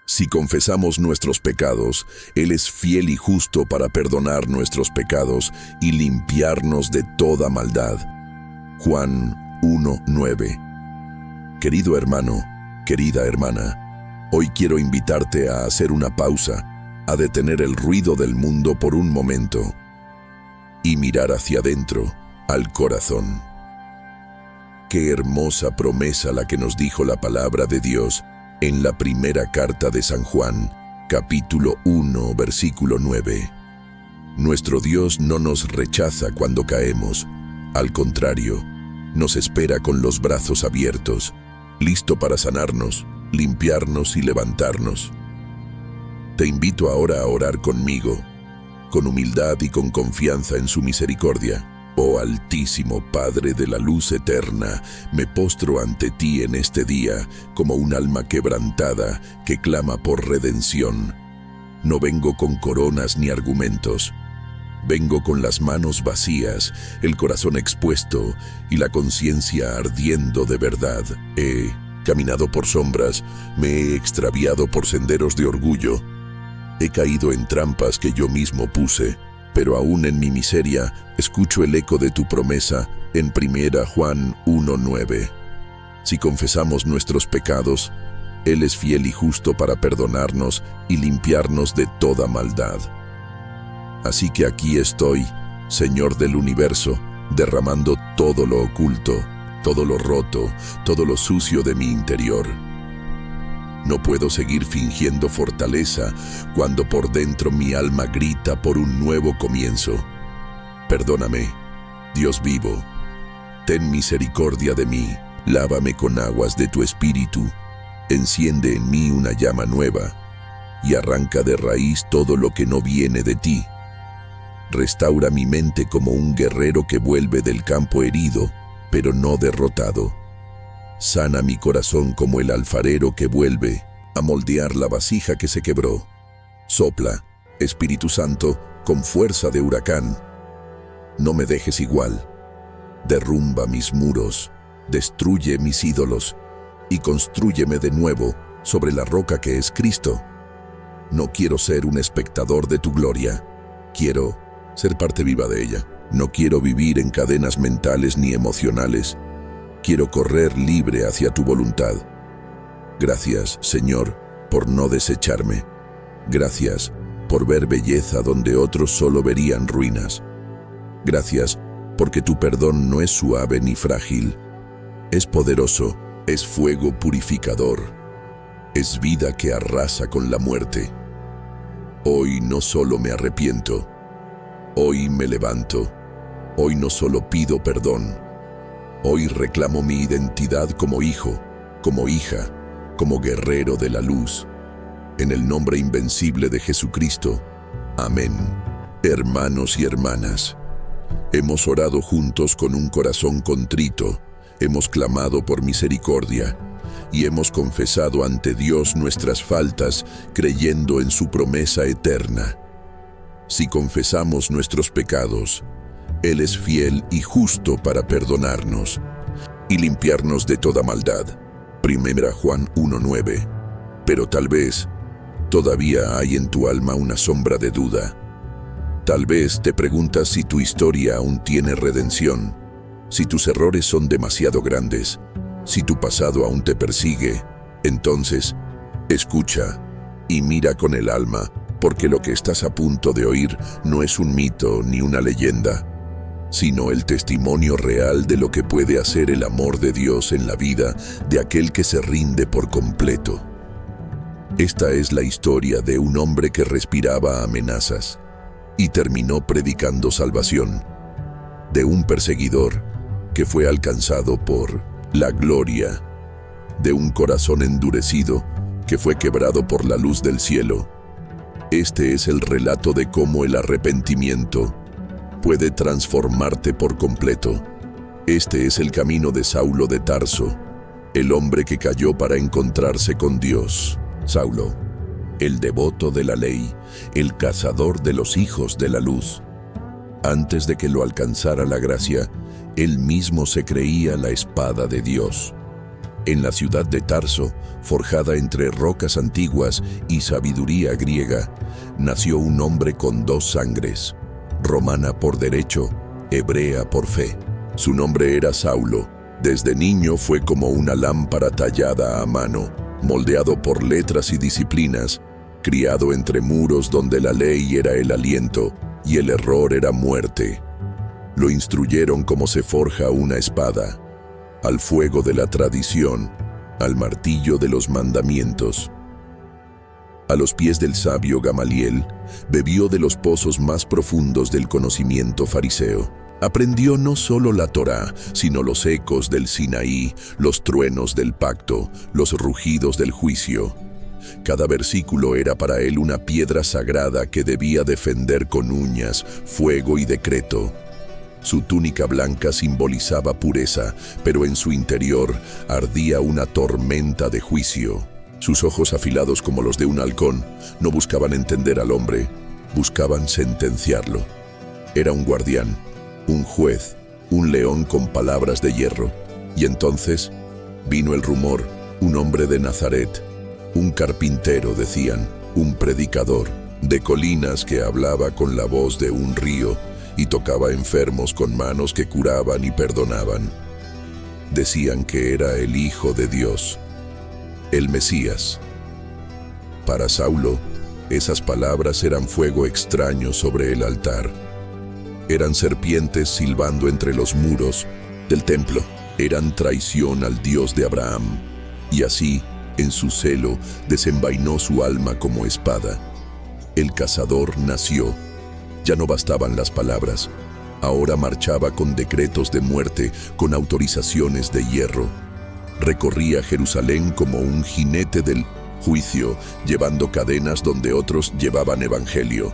Si confesamos nuestros pecados, Él es fiel y justo para perdonar nuestros pecados y limpiarnos de toda maldad. Juan 1:9. Querido hermano, querida hermana, hoy quiero invitarte a hacer una pausa, a detener el ruido del mundo por un momento y mirar hacia adentro, al corazón. Qué hermosa promesa la que nos dijo la palabra de Dios en la primera carta de San Juan, capítulo 1, versículo 9. Nuestro Dios no nos rechaza cuando caemos, al contrario, nos espera con los brazos abiertos, listo para sanarnos, limpiarnos y levantarnos. Te invito ahora a orar conmigo, con humildad y con confianza en su misericordia. Oh Altísimo Padre de la luz eterna, me postro ante ti en este día como un alma quebrantada que clama por redención. No vengo con coronas ni argumentos. Vengo con las manos vacías, el corazón expuesto y la conciencia ardiendo de verdad. He caminado por sombras, me he extraviado por senderos de orgullo. He caído en trampas que yo mismo puse. Pero aún en mi miseria, escucho el eco de tu promesa en 1 Juan 1:9. Si confesamos nuestros pecados, Él es fiel y justo para perdonarnos y limpiarnos de toda maldad. Así que aquí estoy, Señor del universo, derramando todo lo oculto, todo lo roto, todo lo sucio de mi interior. No puedo seguir fingiendo fortaleza cuando por dentro mi alma grita por un nuevo comienzo. Perdóname, Dios vivo. Ten misericordia de mí. Lávame con aguas de tu espíritu. Enciende en mí una llama nueva y arranca de raíz todo lo que no viene de ti. Restaura mi mente como un guerrero que vuelve del campo herido, pero no derrotado. Sana mi corazón como el alfarero que vuelve a moldear la vasija que se quebró. Sopla, Espíritu Santo, con fuerza de huracán. No me dejes igual. Derrumba mis muros, destruye mis ídolos y constrúyeme de nuevo sobre la roca que es Cristo. No quiero ser un espectador de tu gloria. Quiero ser parte viva de ella. No quiero vivir en cadenas mentales ni emocionales. Quiero correr libre hacia tu voluntad. Gracias, Señor, por no desecharme. Gracias por ver belleza donde otros solo verían ruinas. Gracias porque tu perdón no es suave ni frágil. Es poderoso, es fuego purificador. Es vida que arrasa con la muerte. Hoy no solo me arrepiento, hoy me levanto. Hoy no solo pido perdón, hoy reclamo mi identidad como hijo, como hija, como guerrero de la luz. En el nombre invencible de Jesucristo. Amén. Hermanos y hermanas, hemos orado juntos con un corazón contrito, hemos clamado por misericordia y hemos confesado ante Dios nuestras faltas, creyendo en su promesa eterna. Si confesamos nuestros pecados, Él es fiel y justo para perdonarnos y limpiarnos de toda maldad. 1 Juan 1:9. Pero tal vez todavía hay en tu alma una sombra de duda. Tal vez te preguntas si tu historia aún tiene redención, si tus errores son demasiado grandes, si tu pasado aún te persigue. Entonces, escucha y mira con el alma, porque lo que estás a punto de oír no es un mito ni una leyenda, sino el testimonio real de lo que puede hacer el amor de Dios en la vida de aquel que se rinde por completo. Esta es la historia de un hombre que respiraba amenazas y terminó predicando salvación, de un perseguidor que fue alcanzado por la gloria, de un corazón endurecido que fue quebrado por la luz del cielo. Este es el relato de cómo el arrepentimiento puede transformarte por completo. Este es el camino de Saulo de Tarso, el hombre que cayó para encontrarse con Dios. Saulo, el devoto de la ley, el cazador de los hijos de la luz. Antes de que lo alcanzara la gracia, él mismo se creía la espada de Dios. En la ciudad de Tarso, forjada entre rocas antiguas y sabiduría griega, nació un hombre con dos sangres, romana por derecho, hebrea por fe. Su nombre era Saulo. Desde niño fue como una lámpara tallada a mano, moldeado por letras y disciplinas, criado entre muros donde la ley era el aliento y el error era muerte. Lo instruyeron como se forja una espada, al fuego de la tradición, al martillo de los mandamientos. A los pies del sabio Gamaliel, bebió de los pozos más profundos del conocimiento fariseo. Aprendió no solo la Torá, sino los ecos del Sinaí, los truenos del pacto, los rugidos del juicio. Cada versículo era para él una piedra sagrada que debía defender con uñas, fuego y decreto. Su túnica blanca simbolizaba pureza, pero en su interior ardía una tormenta de juicio. Sus ojos afilados como los de un halcón no buscaban entender al hombre, buscaban sentenciarlo. Era un guardián, un juez, un león con palabras de hierro. Y entonces vino el rumor, un hombre de Nazaret, un carpintero, decían, un predicador, de colinas que hablaba con la voz de un río y tocaba enfermos con manos que curaban y perdonaban. Decían que era el Hijo de Dios, el Mesías. Para Saulo, esas palabras eran fuego extraño sobre el altar. Eran serpientes silbando entre los muros del templo. Eran traición al Dios de Abraham. Y así, en su celo, desenvainó su alma como espada. El cazador nació. Ya no bastaban las palabras. Ahora marchaba con decretos de muerte, con autorizaciones de hierro. Recorría Jerusalén como un jinete del juicio, llevando cadenas donde otros llevaban evangelio.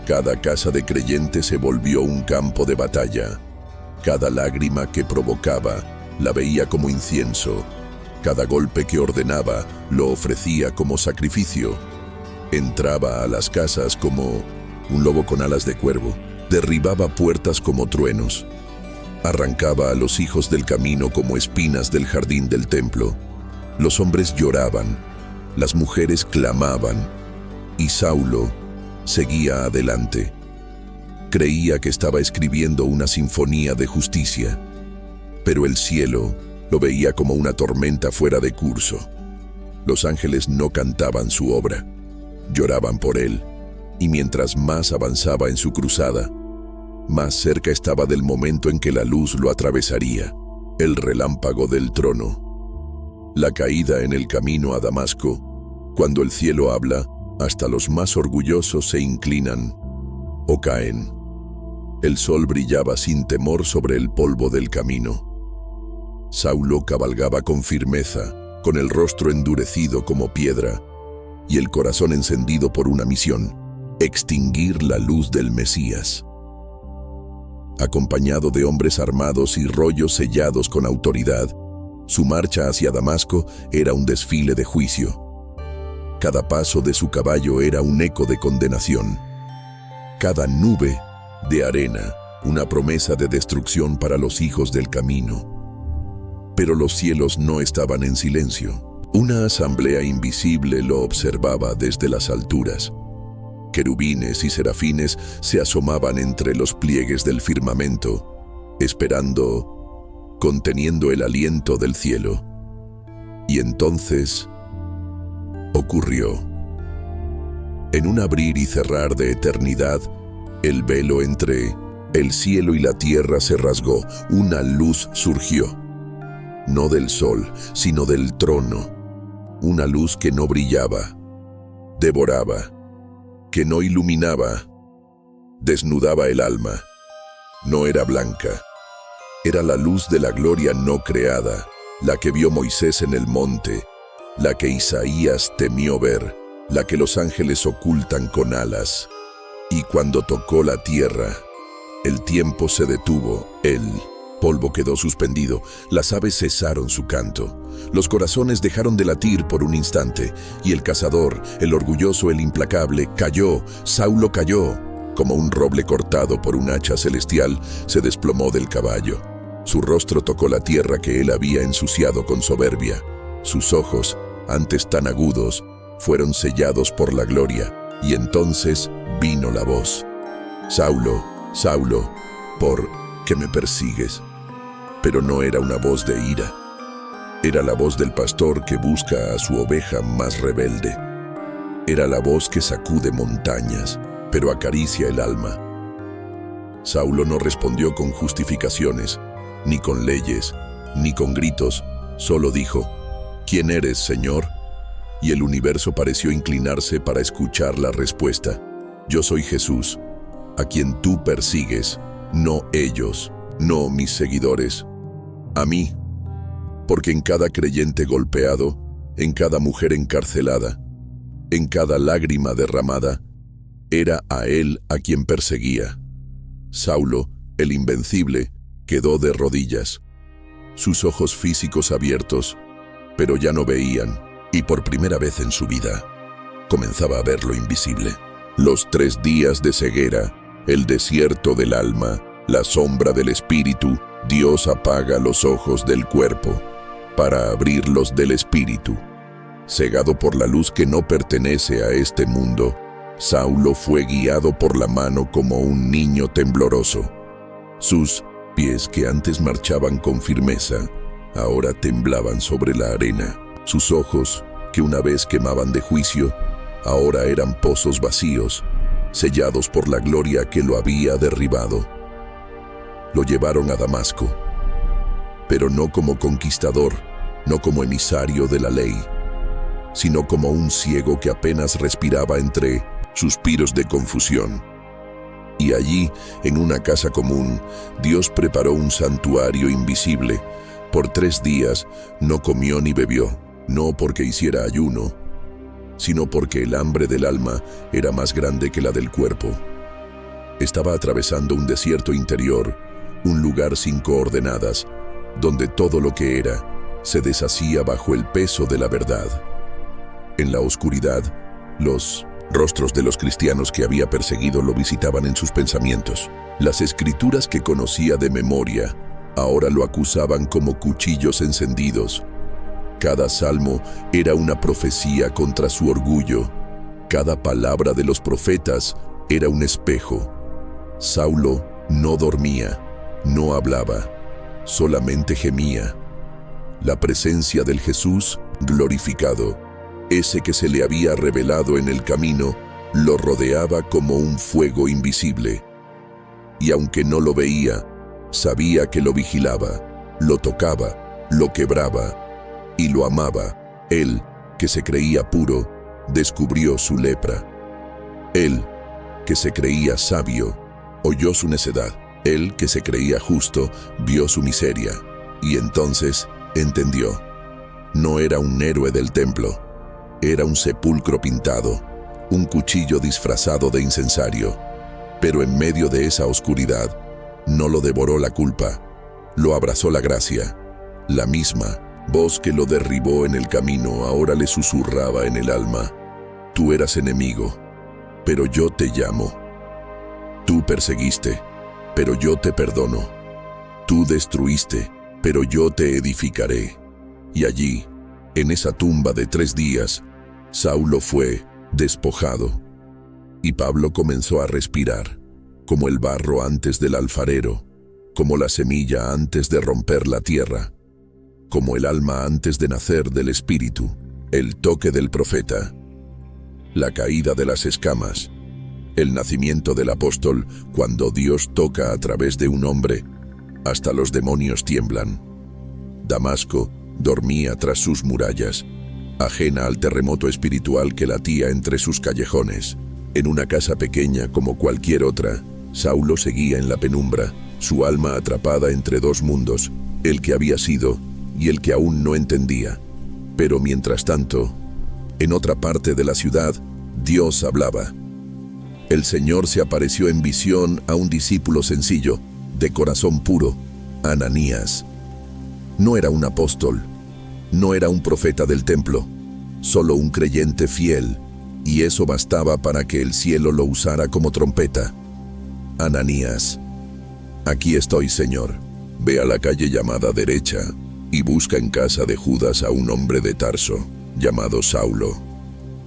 Cada casa de creyente se volvió un campo de batalla. Cada lágrima que provocaba la veía como incienso. Cada golpe que ordenaba lo ofrecía como sacrificio. Entraba a las casas como un lobo con alas de cuervo. Derribaba puertas como truenos. Arrancaba a los hijos del camino como espinas del jardín del templo. Los hombres lloraban, las mujeres clamaban, y Saulo seguía adelante. Creía que estaba escribiendo una sinfonía de justicia, pero el cielo lo veía como una tormenta fuera de curso. Los ángeles no cantaban su obra, lloraban por él, y mientras más avanzaba en su cruzada, más cerca estaba del momento en que la luz lo atravesaría, el relámpago del trono. La caída en el camino a Damasco, cuando el cielo habla, hasta los más orgullosos se inclinan o caen. El sol brillaba sin temor sobre el polvo del camino. Saulo cabalgaba con firmeza, con el rostro endurecido como piedra y el corazón encendido por una misión: extinguir la luz del Mesías. Acompañado de hombres armados y rollos sellados con autoridad, su marcha hacia Damasco era un desfile de juicio. Cada paso de su caballo era un eco de condenación. Cada nube de arena, una promesa de destrucción para los hijos del camino. Pero los cielos no estaban en silencio. Una asamblea invisible lo observaba desde las alturas. Querubines y serafines se asomaban entre los pliegues del firmamento, esperando, conteniendo el aliento del cielo. Y entonces ocurrió. En un abrir y cerrar de eternidad, el velo entre el cielo y la tierra se rasgó. Una luz surgió, no del sol, sino del trono. Una luz que no brillaba, devoraba, que no iluminaba, desnudaba el alma. No era blanca. Era la luz de la gloria no creada, la que vio Moisés en el monte, la que Isaías temió ver, la que los ángeles ocultan con alas. Y cuando tocó la tierra, el tiempo se detuvo, el polvo quedó suspendido, las aves cesaron su canto, los corazones dejaron de latir por un instante, y el cazador, el orgulloso, el implacable, cayó. Saulo cayó. Como un roble cortado por un hacha celestial, se desplomó del caballo. Su rostro tocó la tierra que él había ensuciado con soberbia. Sus ojos, antes tan agudos, fueron sellados por la gloria, y entonces vino la voz: Saulo, Saulo, ¿por qué me persigues? Pero no era una voz de ira. Era la voz del pastor que busca a su oveja más rebelde. Era la voz que sacude montañas, pero acaricia el alma. Saulo no respondió con justificaciones, ni con leyes, ni con gritos, solo dijo: ¿Quién eres, Señor? Y el universo pareció inclinarse para escuchar la respuesta: Yo soy Jesús, a quien tú persigues, no ellos, no mis seguidores, a mí. Porque en cada creyente golpeado, en cada mujer encarcelada, en cada lágrima derramada, era a él a quien perseguía. Saulo, el invencible, quedó de rodillas, sus ojos físicos abiertos, pero ya no veían, y por primera vez en su vida, comenzaba a ver lo invisible. Los 3 días de ceguera, el desierto del alma, la sombra del espíritu, Dios apaga los ojos del cuerpo para abrirlos del espíritu. Cegado por la luz que no pertenece a este mundo, Saulo fue guiado por la mano como un niño tembloroso. Sus pies, que antes marchaban con firmeza, ahora temblaban sobre la arena. Sus ojos, que una vez quemaban de juicio, ahora eran pozos vacíos, sellados por la gloria que lo había derribado. Lo llevaron a Damasco, pero no como conquistador, no como emisario de la ley, sino como un ciego que apenas respiraba entre suspiros de confusión. Y allí, en una casa común, Dios preparó un santuario invisible. Por 3 días no comió ni bebió, no porque hiciera ayuno, sino porque el hambre del alma era más grande que la del cuerpo. Estaba atravesando un desierto interior, un lugar sin coordenadas, donde todo lo que era se deshacía bajo el peso de la verdad. En la oscuridad, los rostros de los cristianos que había perseguido lo visitaban en sus pensamientos. Las escrituras que conocía de memoria ahora lo acusaban como cuchillos encendidos. Cada salmo era una profecía contra su orgullo. Cada palabra de los profetas era un espejo. Saulo no dormía, no hablaba, solamente gemía. La presencia del Jesús glorificado, ese que se le había revelado en el camino, lo rodeaba como un fuego invisible. Y aunque no lo veía, sabía que lo vigilaba, lo tocaba, lo quebraba y lo amaba. Él, que se creía puro, descubrió su lepra. Él, que se creía sabio, oyó su necedad. Él, que se creía justo, vio su miseria. Y entonces entendió. No era un héroe del templo. Era un sepulcro pintado, un cuchillo disfrazado de incensario. Pero en medio de esa oscuridad, no lo devoró la culpa, lo abrazó la gracia. La misma voz que lo derribó en el camino ahora le susurraba en el alma: Tú eras enemigo, pero yo te llamo. Tú perseguiste, pero yo te perdono. Tú destruiste, pero yo te edificaré. Y allí, en esa tumba de 3 días, Saulo fue despojado. Y Pablo comenzó a respirar, como el barro antes del alfarero, como la semilla antes de romper la tierra, como el alma antes de nacer del espíritu, el toque del profeta, la caída de las escamas, el nacimiento del apóstol. Cuando Dios toca a través de un hombre, hasta los demonios tiemblan. Damasco dormía tras sus murallas, ajena al terremoto espiritual que latía entre sus callejones. En una casa pequeña como cualquier otra, Saulo seguía en la penumbra, su alma atrapada entre 2 mundos, el que había sido y el que aún no entendía. Pero mientras tanto, en otra parte de la ciudad, Dios hablaba. El Señor se apareció en visión a un discípulo sencillo, de corazón puro, Ananías. No era un apóstol, no era un profeta del templo, solo un creyente fiel, y eso bastaba para que el cielo lo usara como trompeta. Ananías, aquí estoy, Señor. Ve a la calle llamada derecha y busca en casa de Judas a un hombre de Tarso, llamado Saulo.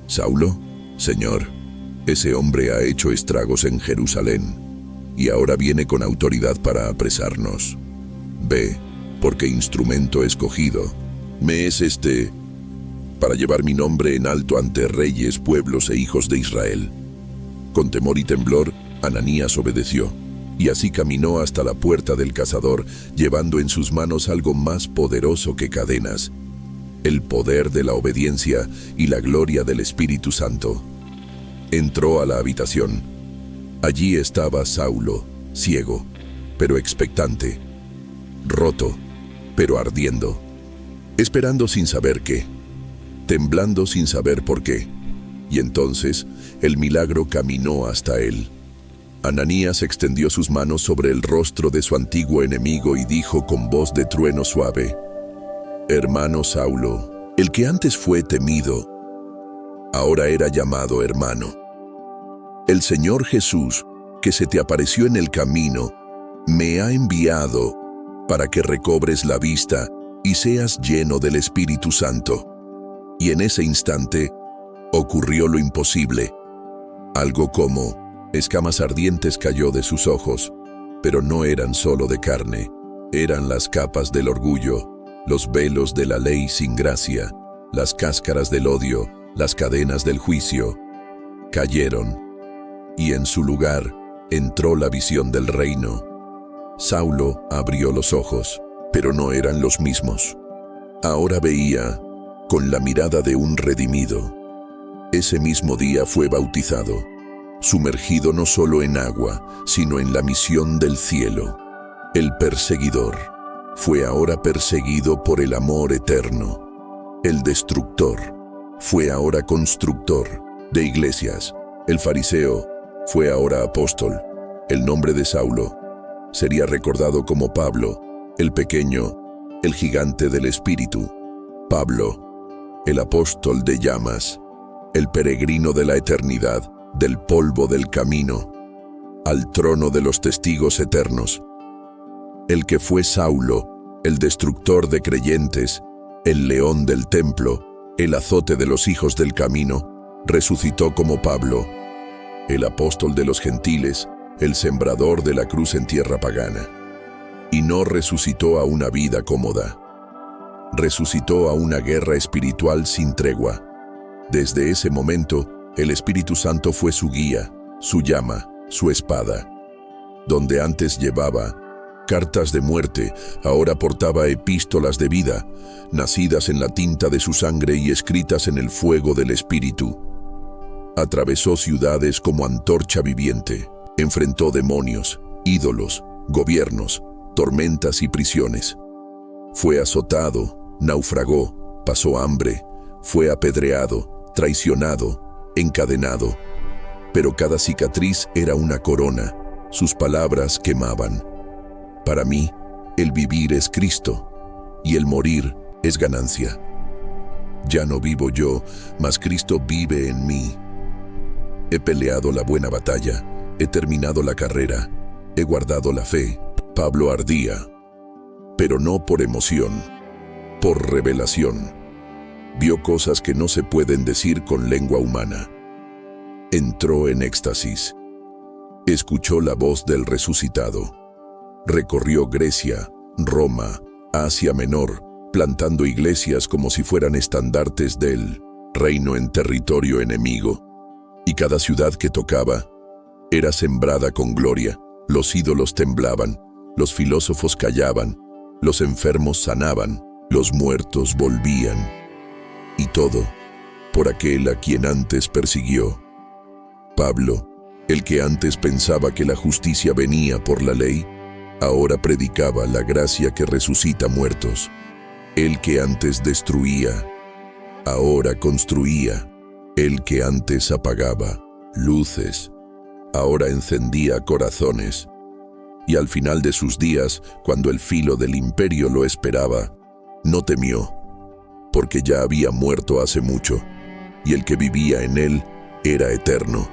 ¿Saulo? Señor, ese hombre ha hecho estragos en Jerusalén y ahora viene con autoridad para apresarnos. Ve, porque instrumento escogido me es para llevar mi nombre en alto ante reyes, pueblos e hijos de Israel. Con temor y temblor, Ananías obedeció, y así caminó hasta la puerta del cazador, llevando en sus manos algo más poderoso que cadenas: el poder de la obediencia y la gloria del Espíritu Santo. Entró a la habitación. Allí estaba Saulo, ciego, pero expectante, roto, pero ardiendo, esperando sin saber qué, temblando sin saber por qué. Y entonces el milagro caminó hasta él. Ananías extendió sus manos sobre el rostro de su antiguo enemigo y dijo con voz de trueno suave: Hermano Saulo, el que antes fue temido, ahora era llamado hermano. El Señor Jesús, que se te apareció en el camino, me ha enviado para que recobres la vista y seas lleno del Espíritu Santo. Y en ese instante ocurrió lo imposible. Algo como escamas ardientes cayó de sus ojos, pero no eran solo de carne, eran las capas del orgullo, los velos de la ley sin gracia, las cáscaras del odio, las cadenas del juicio. Cayeron, y en su lugar entró la visión del reino. Saulo abrió los ojos, pero no eran los mismos. Ahora veía con la mirada de un redimido. Ese mismo día fue bautizado, sumergido no solo en agua, sino en la misión del cielo. El perseguidor fue ahora perseguido por el amor eterno. El destructor fue ahora constructor de iglesias. El fariseo fue ahora apóstol. El nombre de Saulo sería recordado como Pablo, el pequeño, el gigante del espíritu. Pablo, el apóstol de llamas, el peregrino de la eternidad, del polvo del camino, al trono de los testigos eternos. El que fue Saulo, el destructor de creyentes, el león del templo, el azote de los hijos del camino, resucitó como Pablo, el apóstol de los gentiles, el sembrador de la cruz en tierra pagana. Y no resucitó a una vida cómoda. Resucitó a una guerra espiritual sin tregua. Desde ese momento, el Espíritu Santo fue su guía, su llama, su espada. Donde antes llevaba cartas de muerte, ahora portaba epístolas de vida, nacidas en la tinta de su sangre y escritas en el fuego del Espíritu. Atravesó ciudades como antorcha viviente, enfrentó demonios, ídolos, gobiernos, tormentas y prisiones. Fue azotado, naufragó, pasó hambre, fue apedreado, traicionado, encadenado. Pero cada cicatriz era una corona, sus palabras quemaban. Para mí, el vivir es Cristo, y el morir es ganancia. Ya no vivo yo, mas Cristo vive en mí. He peleado la buena batalla, he terminado la carrera, he guardado la fe. Pablo ardía, pero no por emoción, por revelación. Vio cosas que no se pueden decir con lengua humana. Entró en éxtasis. Escuchó la voz del resucitado. Recorrió Grecia, Roma, Asia Menor, plantando iglesias como si fueran estandartes del reino en territorio enemigo. Y cada ciudad que tocaba era sembrada con gloria. Los ídolos temblaban, los filósofos callaban, los enfermos sanaban, los muertos volvían. Y todo por aquel a quien antes persiguió. Pablo, el que antes pensaba que la justicia venía por la ley, ahora predicaba la gracia que resucita muertos. El que antes destruía, ahora construía. El que antes apagaba luces, ahora encendía corazones. Y al final de sus días, cuando el filo del imperio lo esperaba, no temió, porque ya había muerto hace mucho, y el que vivía en él era eterno.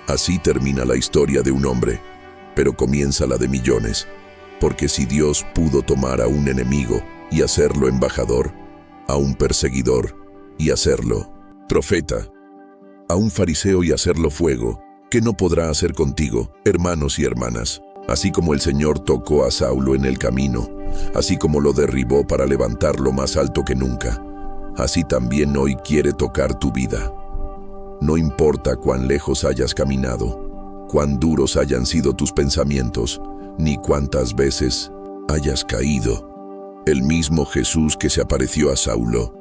Así termina la historia de un hombre, pero comienza la de millones. Porque si Dios pudo tomar a un enemigo y hacerlo embajador, a un perseguidor y hacerlo profeta, a un fariseo y hacerlo fuego, ¿qué no podrá hacer contigo, hermanos y hermanas? Así como el Señor tocó a Saulo en el camino, así como lo derribó para levantarlo más alto que nunca, así también hoy quiere tocar tu vida. No importa cuán lejos hayas caminado, cuán duros hayan sido tus pensamientos, ni cuántas veces hayas caído. El mismo Jesús que se apareció a Saulo,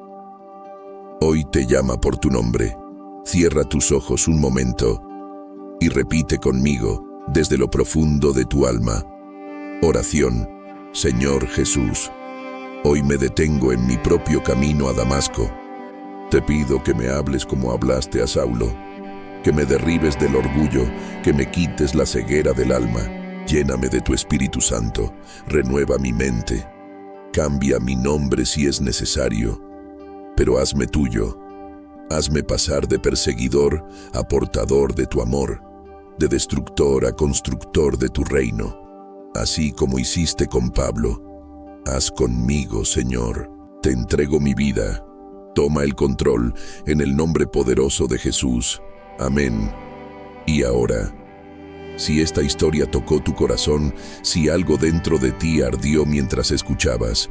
hoy te llama por tu nombre. Cierra tus ojos un momento y repite conmigo desde lo profundo de tu alma. Oración. Señor Jesús, hoy me detengo en mi propio camino a Damasco. Te pido que me hables como hablaste a Saulo, que me derribes del orgullo, que me quites la ceguera del alma. Lléname de tu Espíritu Santo, renueva mi mente, cambia mi nombre si es necesario, pero hazme tuyo. Hazme pasar de perseguidor a portador de tu amor, de destructor a constructor de tu reino, así como hiciste con Pablo. Haz conmigo, Señor. Te entrego mi vida. Toma el control en el nombre poderoso de Jesús. Amén. Y ahora, si esta historia tocó tu corazón, si algo dentro de ti ardió mientras escuchabas,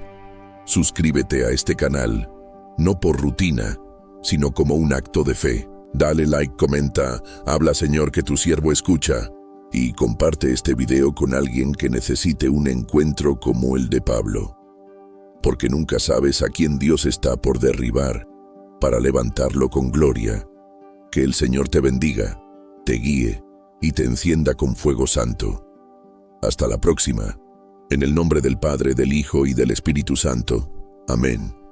suscríbete a este canal, no por rutina, sino como un acto de fe. Dale like, comenta, habla Señor que tu siervo escucha, y comparte este video con alguien que necesite un encuentro como el de Pablo. Porque nunca sabes a quién Dios está por derribar para levantarlo con gloria. Que el Señor te bendiga, te guíe y te encienda con fuego santo. Hasta la próxima. En el nombre del Padre, del Hijo y del Espíritu Santo. Amén.